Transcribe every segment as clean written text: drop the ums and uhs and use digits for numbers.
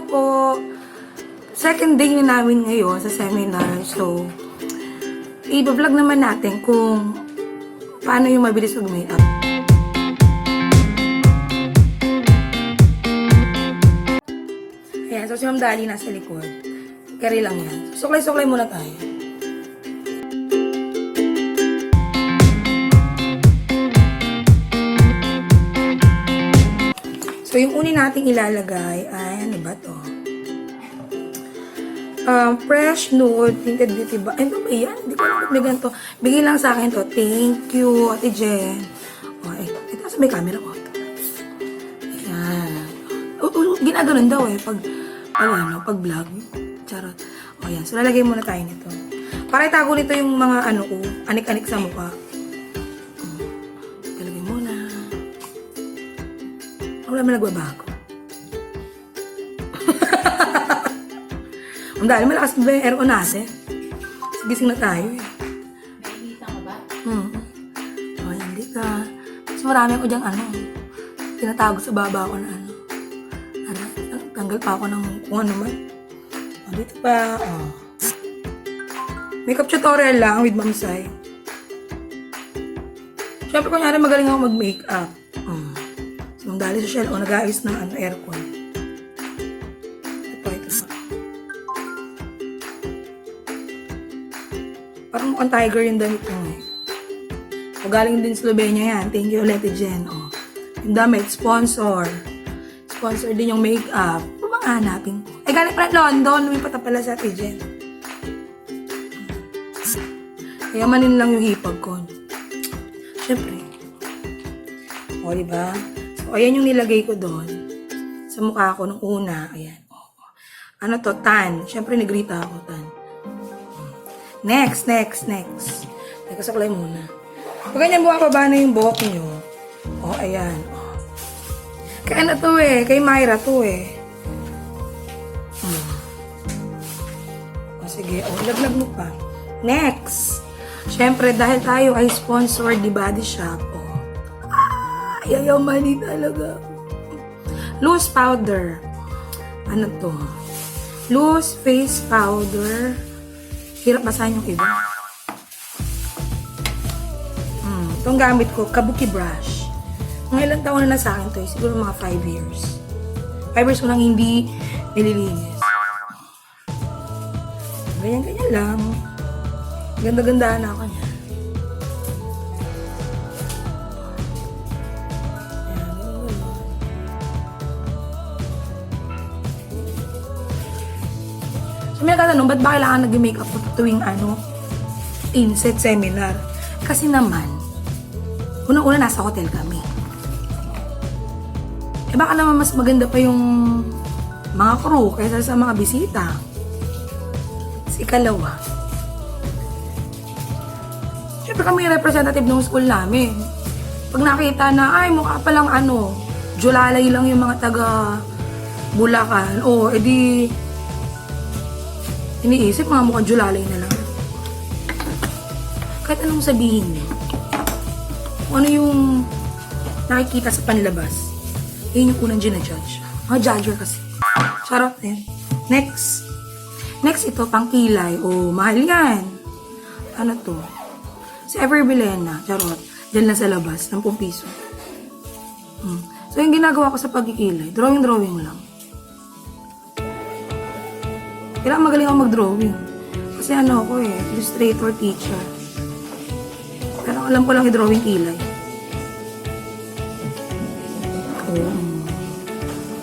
po. Second day na namin ngayon sa seminar. So, i-vlog naman natin kung paano yung mabilis mag-makeup. Ayan, so si Ma'am Dali nasa likod. Carry lang yan. Suklay-suklay muna tayo. So, yung unin nating ilalagay ay, ano ba to? Fresh nude tinted beauty ba? Ano ba yan? Hindi ko alam na ganito. Bigay lang sa akin to. Thank you, Ate Jen. O, ito sa may camera ko. Ayan. Ginaganon daw pag vlog. Charot. O, yan. So, lalagay muna tayo nito. Para itago nito yung mga ko, anik-anik sa mukha. Lalagay muna. Wala naman nagbabago. Ang dahil malakas ba yung aircon natin? Gising na tayo Nakikita mo ba? O, hindi ka. Mas marami ako dyang tinatago sa baba ko na tanggal pa ako ng kung ano man. O, dito pa. O. Makeup tutorial lang with Ma'am Zhai. Siyempre, kunyari magaling ako mag-makeup. So, Ma'am Dali sa shell, nag-aayos ng aircon. Ito. Parang mukhang tiger yung damit mo O, galing din Slovenia yan. Thank you ulit, Jen. O, yung damit, sponsor. Sponsor din yung makeup. Ano bang hanapin ko? Galing pa London. Lumipat pala sa Ate Jen. Kaya manin lang yung hipag ko. Siyempre. O, diba? So, ayan yung nilagay ko doon. Sa mukha ko nung una. Ayan. O. Ano to? Tan. Siyempre, negrita ako, tan. Next. Teka, saklay muna. Pag ganyan bumababa na yung buhok nyo. O, ayan. O. Kaya na to kay Myra to O, sige. O, laglag mo pa. Next. Siyempre, dahil tayo ay sponsored di Body Shop. O. Ayaw mali talaga. Loose powder. Ano to? Loose face powder. Hirap basahin yung iba. Itong gamit ko, kabuki brush. Mga ilang taon na sa akin to. Siguro mga 5 years. 5 years ko nang hindi nililinis. Ganyan-ganyan lang. Ganda-ganda na ako niya. So, may nagtatanong, ba't ba kailangan nag-makeup po tuwing inset seminar? Kasi naman, unang-una nasa hotel kami. Baka naman mas maganda pa yung mga crew kaysa sa mga bisita. Ikalawa, siyempre kami representative ng school namin. Pag nakita na, ay mukha palang Julalay lang yung mga taga Bulacan. O, edi iniisip mga mukhang Julalay na lang. Kahit anong sabihin niyo. Kung ano yung nakikita sa panlabas, yun yung unang ginajudge. Mga judger kasi. Charot din. Next ito, pang kilay. O, mahal yan. Ano to? Si Ever Bilena. Charot. Diyan lang sa labas. 10 piso. So, yung ginagawa ko sa pagkikilay, drawing lang. Kailangan magaling ako mag-drawing. Kasi ako illustrator, teacher. Pero alam ko lang i-drawing kilay.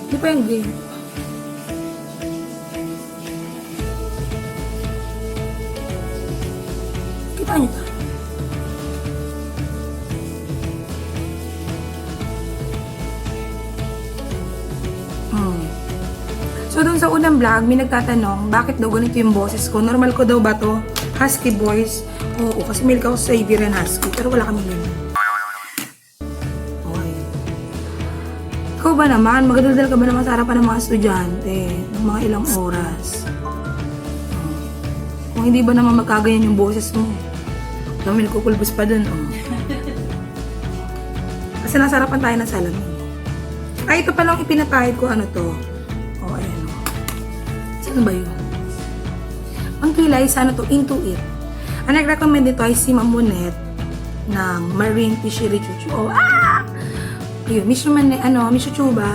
Depende. Kita niyo ta? So, doon sa unang vlog, may nagtatanong, bakit daw ganito yung boses ko? Normal ko daw ba to? Husky voice? Oo, kasi may ako sa Iberian Husky, pero wala kami ganyan. Okay. Ikaw ba naman? Magdadal ka ba naman sa harapan ng mga estudyante? Ng mga ilang oras? Kung hindi ba naman magkaganyan yung boses mo? Dami nagkukulbos pa dun, Kasi nasa harapan tayo ng salamin. Ay, ito palang ipinatahid ko, ano to? O, ayan, Saan ba yun? Ang kilay, sana to, Into It. Ang nag-recommend nito ay si Mamonet ng Marine Fishery Chuchu. Oh, ah! Ayun, Miss Chuchuba.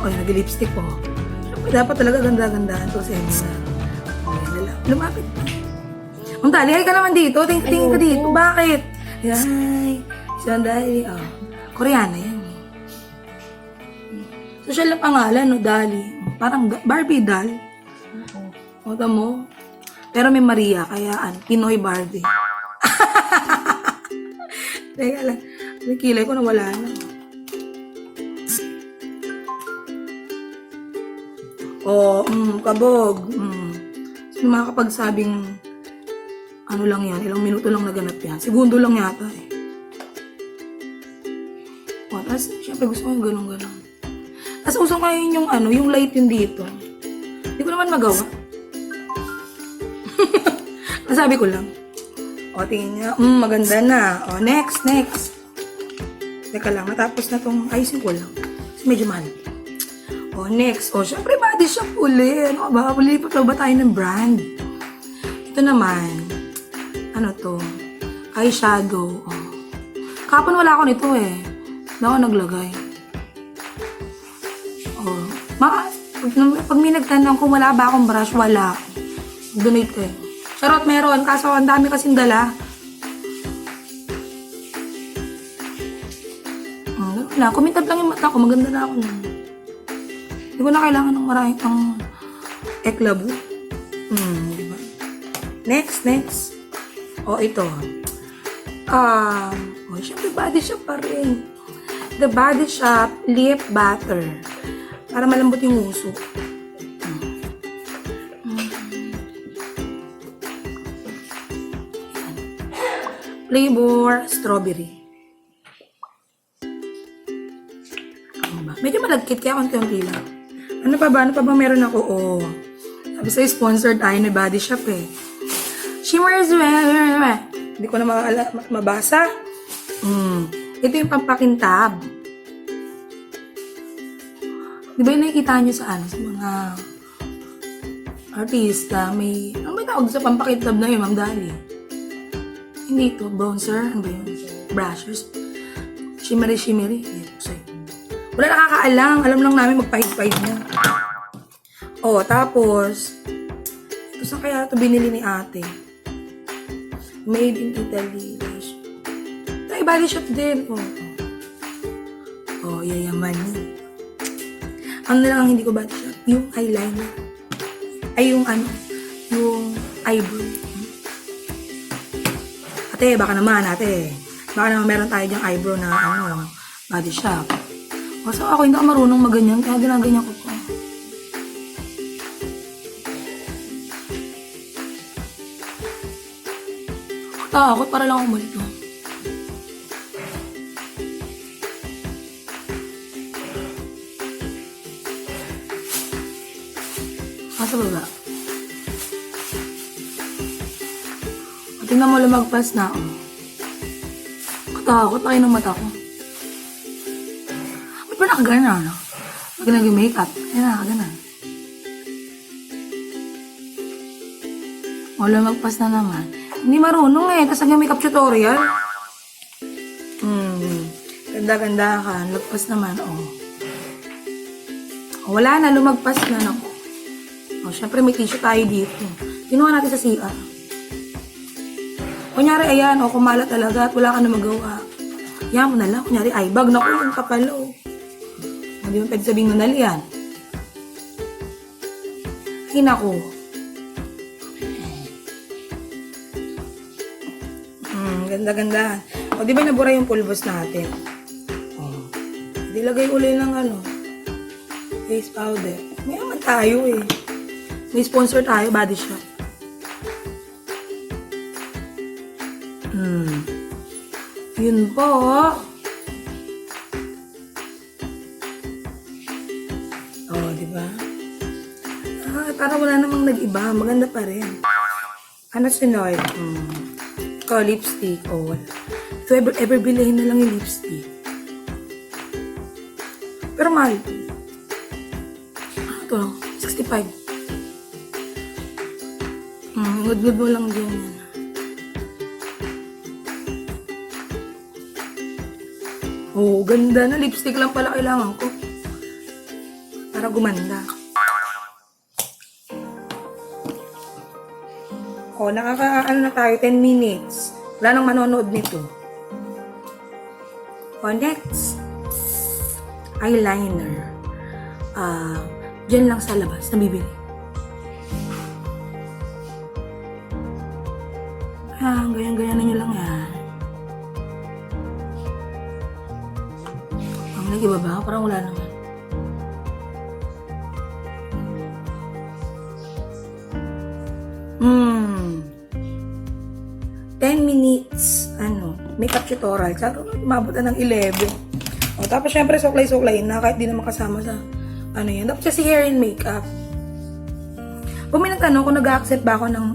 Oh, nag-lipstick po. Dapat talaga ganda-gandaan to sa inyo. Lumapit pa. Ang dali, ka naman dito. Tingin ka dito. Bakit? Ay, siya dali. Oh, Koreana yan. Social na pangalan, no? Dali. Parang Barbie doll. O, mo. Pero may Maria, kaya Pinoy Barbie. Teka lang. May kilay ko nawala na. Kabog. So, makakapagsabing ano lang yan, ilang minuto lang naganap yan. Segundo lang yata eh. O, tapos, syempre gusto ko yung ganun-ganun. Tapos usong kayo yung light yun dito. Hindi ko naman magawa. Masabi ko lang. O, tingin niya. Maganda na. O, next. Teka lang, matapos na tong ayusin ko lang. Kasi medyo mahal. O, next. O, syempre body shop ulit. Ano ba? Ulit pa ba tayo ng brand? Ito naman. Ano to? Eyeshadow. O. Kapon wala ako nito eh. Hindi ako naglagay. O. Pag may nagtanong kung wala ba akong brush, wala. Donate eh. Charot, meron. Kaso ang dami kasing dala. Wala. Kumintab lang yung mata ko. Maganda na ako nun. Hindi ko na kailangan ng maraming pang eklabu. Diba? Next. O, ito. Syempre body shop pa rin. The Body Shop Lip Butter. Para malambot yung uso. Flavor strawberry. Medyo malagkit kaya konti-konti lang. Ano pa ba meron ako? Sabi sa'yo, sponsored tayo na Body Shop eh. Shimmers, hindi ko na mabasa. Ito yung pampakintab. Di ba yung nakikita nyo sa mga artista, ano may tawag sa pampakintab na yun, Ma'am Dali? Hindi ito, bronzer, ano ba yun? Brushes. Shimmery. Wala nakakaalam. Alam lang namin magpahid-pahid niya. Tapos, ito saan kaya ito binili ni ate? Made in Italy. Ito ay Body Shop din. Yayaman. Ang nalang hindi ko Body Shop, yung eyeliner. Ay, yung eyebrow. Ate, baka naman meron tayo dyang eyebrow na Body Shop. So ako hindi ako marunong maganyan, kaya ginaganyan ko po. Takot para lang ako malito. Sa baba. Tingnan mo lumagpas na ako. Katakot tayo ng mata ko. Pero nakagana, no? Pag nag-makeup, nakagana. Lumagpas na naman. Hindi marunong eh, tapos nag-makeup tutorial. Ganda-ganda ka. Lagpas naman, wala na, lumagpas na, naku. Syempre may tissue tayo dito. Ginawa natin sa CR. Kunyari, ayan, kumala talaga at wala ka na magawa. Yan mo na lang. Kunyari, bag na ko yung kapalo. Hindi mo pwede sabing nanal yan. Ay, naku. Ganda-ganda. Di ba nabura yung pulbos natin? Di lagay uli ng face powder. May naman tayo eh. May sponsor tayo, Body Shop. Yun po. Diba? Parang wala namang nag-iba. Maganda pa rin. Ano sunod? Lipstick. Wala. So, ever bilhin na lang yung lipstick. Pero mahal. Ito lang, 65. Good mo lang din yan. Oh, ganda na. Lipstick lang pala kailangan ko. Para gumanda. Oh, ano na tayo, 10 minutes. Wala nang manonood nito. Oh, next. Eyeliner. Diyan lang sa labas, nabibili. Ganyan-ganyan nyo lang yan. Ang nag-iba ba? Parang wala naman. Hmm. 10 minutes, makeup tutorial. Tsaka, umabot na ng 11. O, tapos syempre, suklay-suklayin na kahit di naman kasama sa, yan. Tapos kasi hair and makeup. Kung may nagtanong kung nag-accept ba ako ng,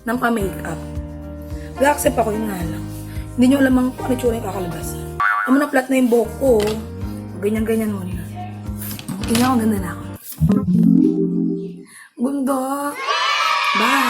ng pa-makeup. Nag-accept ako, yun nga lang. Hindi nyo alam ang ano tsura yung kakalabas. Amo na flat na yung buhok ko. Ganyan-ganyan muna. Tingnan ko, ganda na ako. Ganda. Bye!